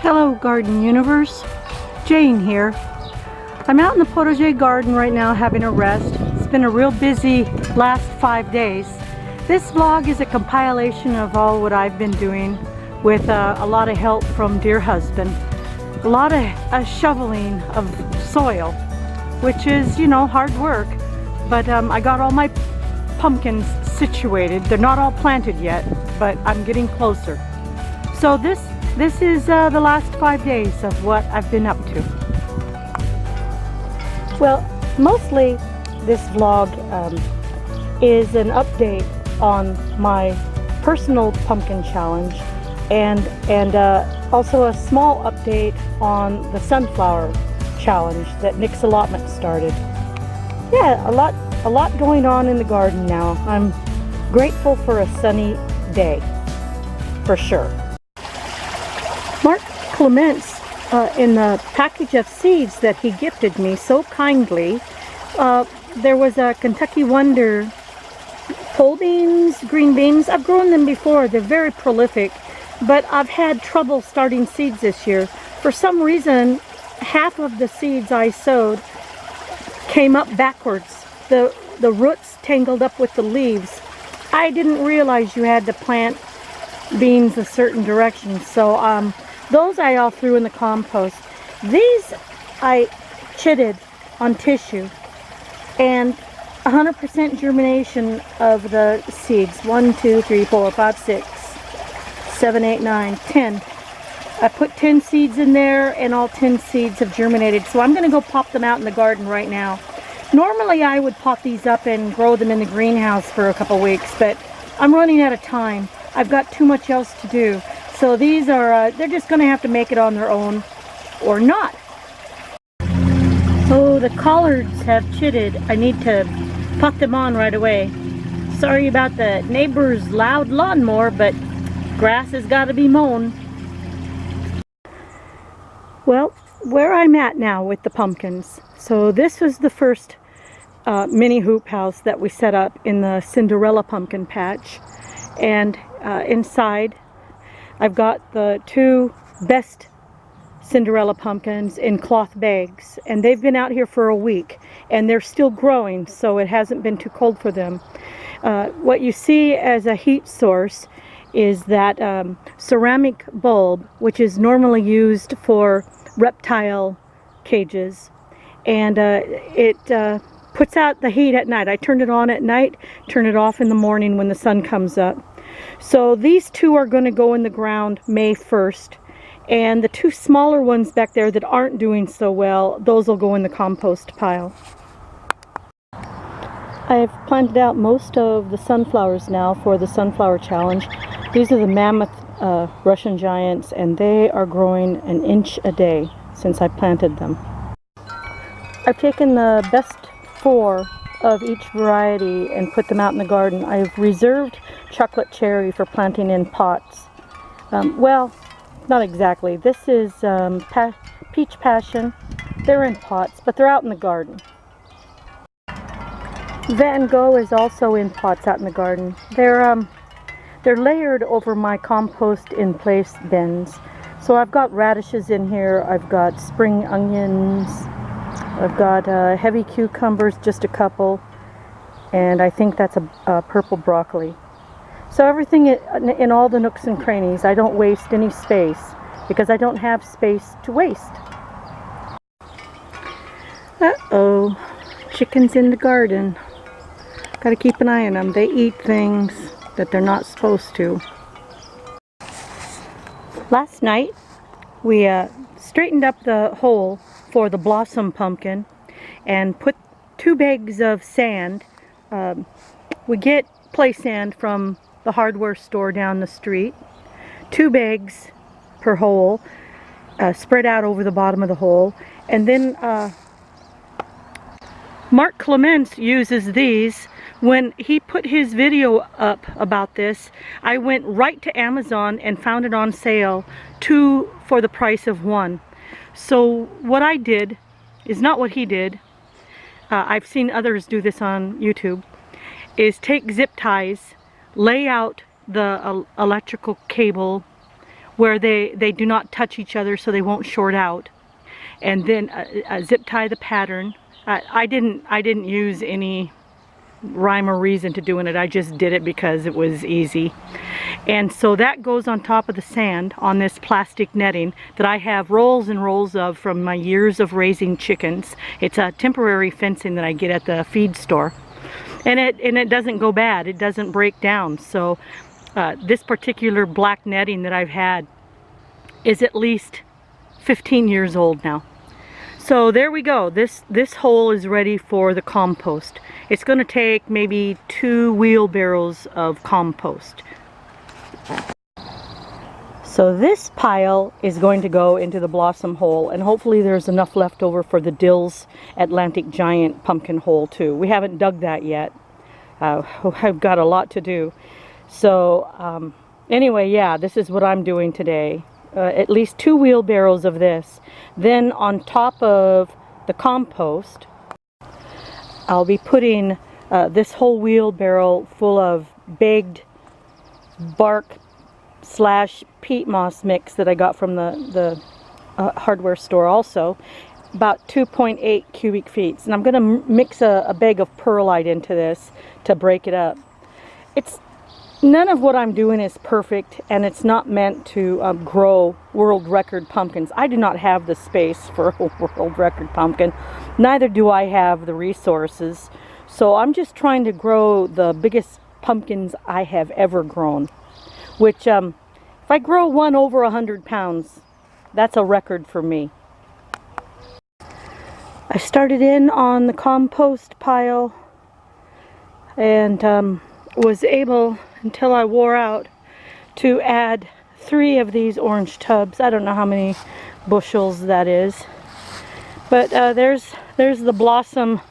Hello Garden Universe, Jane here. I'm out in the potager garden right now having a rest. It's been a real busy last 5 days. This vlog is a compilation of all what I've been doing with a lot of help from dear husband. A lot of shoveling of soil, which is, you know, hard work. But I got all my pumpkins situated. They're not all planted yet, but I'm getting closer. So this is the last 5 days of what I've been up to. Well, mostly this vlog is an update on my personal pumpkin challenge and also a small update on the sunflower challenge that Nick's Allotment started. Yeah, a lot going on in the garden now. I'm grateful for a sunny day, for sure. Mark Clementz, in the package of seeds that he gifted me so kindly, there was a Kentucky Wonder pole beans, green beans. I've grown them before. They're very prolific, but I've had trouble starting seeds this year. For some reason, half of the seeds I sowed came up backwards. The roots tangled up with the leaves. I didn't realize you had to plant beans a certain direction, so those I all threw in the compost. These I chitted on tissue, and 100% germination of the seeds. 1, 2, 3, 4, 5, 6, 7, 8, 9, 10. I put 10 seeds in there, and all 10 seeds have germinated. So I'm going to go pop them out in the garden right now. Normally I would pop these up and grow them in the greenhouse for a couple weeks, but I'm running out of time. I've got too much else to do. So these are, they're just going to have to make it on their own, or not. Oh, the collards have chitted. I need to pop them on right away. Sorry about the neighbor's loud lawnmower, but grass has got to be mown. Well, where I'm at now with the pumpkins. So this was the first mini hoop house that we set up in the Cinderella pumpkin patch. And inside, I've got the 2 best Cinderella pumpkins in cloth bags, and they've been out here for a week and they're still growing, so it hasn't been too cold for them. What you see as a heat source is that ceramic bulb, which is normally used for reptile cages, and it puts out the heat at night. I turn it on at night, turn it off in the morning when the sun comes up. So these 2 are going to go in the ground May 1st, and the 2 smaller ones back there that aren't doing so well, those will go in the compost pile. I've planted out most of the sunflowers now for the sunflower challenge. These are the mammoth Russian giants, and they are growing an inch a day since I planted them. I've taken the best 4 of each variety and put them out in the garden. I've reserved chocolate cherry for planting in pots. Well, not exactly. This is peach passion. They're in pots, but they're out in the garden. Van Gogh is also in pots out in the garden. They're layered over my compost in place bins. So I've got radishes in here. I've got spring onions. I've got heavy cucumbers, just a couple, and I think that's a purple broccoli. So everything in all the nooks and crannies. I don't waste any space because I don't have space to waste. Uh-oh, chickens in the garden. Gotta keep an eye on them. They eat things that they're not supposed to. Last night we straightened up the hole for the blossom pumpkin and put 2 bags of sand. We get play sand from the hardware store down the street. 2 bags per hole, spread out over the bottom of the hole. And then Mark Clementz uses these. When he put his video up about this, I went right to Amazon and found it on sale, 2 for the price of 1. So what I did is not what he did. I've seen others do this on YouTube, is take zip ties, lay out the electrical cable where they do not touch each other so they won't short out. And then zip tie the pattern. I didn't use any rhyme or reason to doing it. I just did it because it was easy. And so that goes on top of the sand on this plastic netting that I have rolls and rolls of from my years of raising chickens. It's a temporary fencing that I get at the feed store. And it doesn't go bad. It doesn't break down. So this particular black netting that I've had is at least 15 years old now. So there we go. This hole is ready for the compost. It's going to take maybe 2 wheelbarrows of compost. So this pile is going to go into the blossom hole, and hopefully there's enough left over for the Dill's Atlantic Giant pumpkin hole too. We haven't dug that yet. I've got a lot to do. So anyway, yeah, this is what I'm doing today. At least 2 wheelbarrows of this. Then on top of the compost, I'll be putting this whole wheelbarrow full of baked bark / peat moss mix that I got from the hardware store also, about 2.8 cubic feet. And I'm going to mix a bag of perlite into this to break it up. None of what I'm doing is perfect, and it's not meant to grow world record pumpkins. I do not have the space for a world record pumpkin. Neither do I have the resources. So I'm just trying to grow the biggest pumpkins I have ever grown. Which, if I grow one over 100 pounds, that's a record for me. I started in on the compost pile and was able, until I wore out, to add 3 of these orange tubs. I don't know how many bushels that is, but there's the blossom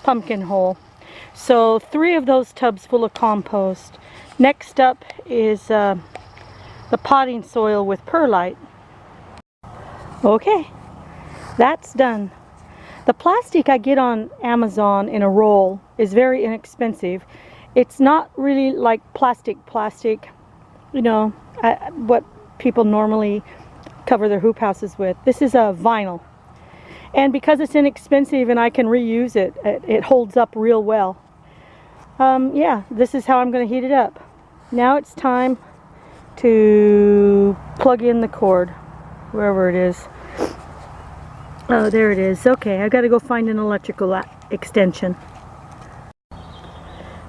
pumpkin hole. So 3 of those tubs full of compost. Next up is the potting soil with perlite. Okay, that's done. The plastic I get on Amazon in a roll is very inexpensive. It's not really like plastic, you know, what people normally cover their hoop houses with. This is a vinyl. And because it's inexpensive and I can reuse it, it holds up real well. Yeah, this is how I'm going to heat it up. Now it's time to plug in the cord, wherever it is. Oh, there it is. Okay, I've got to go find an electrical extension.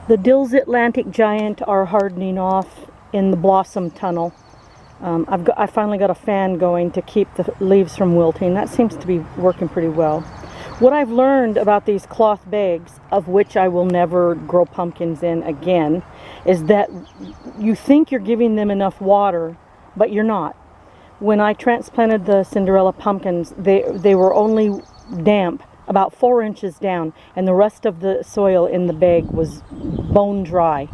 The Dill's Atlantic Giant are hardening off in the blossom tunnel. I finally got a fan going to keep the leaves from wilting. That seems to be working pretty well. What I've learned about these cloth bags, of which I will never grow pumpkins in again, is that you think you're giving them enough water, but you're not. When I transplanted the Cinderella pumpkins, they were only damp about 4 inches down, and the rest of the soil in the bag was bone dry.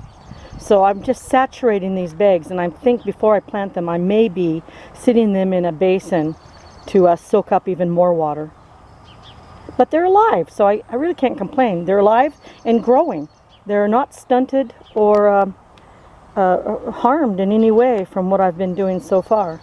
So I'm just saturating these bags, and I think before I plant them I may be sitting them in a basin to soak up even more water. But they're alive, so I really can't complain. They're alive and growing. They're not stunted or harmed in any way from what I've been doing so far.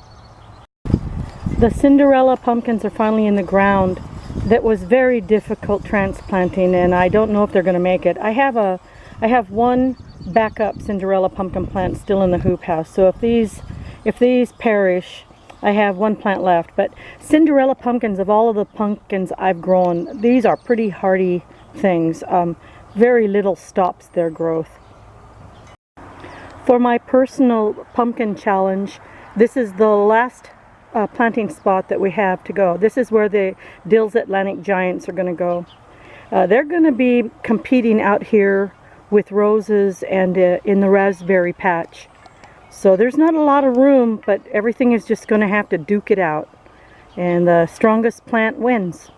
The Cinderella pumpkins are finally in the ground. That was very difficult transplanting, and I don't know if they're going to make it. I have one backup Cinderella pumpkin plant still in the hoop house, so if these perish, I have one plant left. But Cinderella pumpkins, of all of the pumpkins I've grown, these are pretty hardy things. Very little stops their growth. For my personal pumpkin challenge, this is the last planting spot that we have to go. This is where the Dill's Atlantic Giants are going to go. They're going to be competing out here with roses and in the raspberry patch. So there's not a lot of room, but everything is just going to have to duke it out. And the strongest plant wins.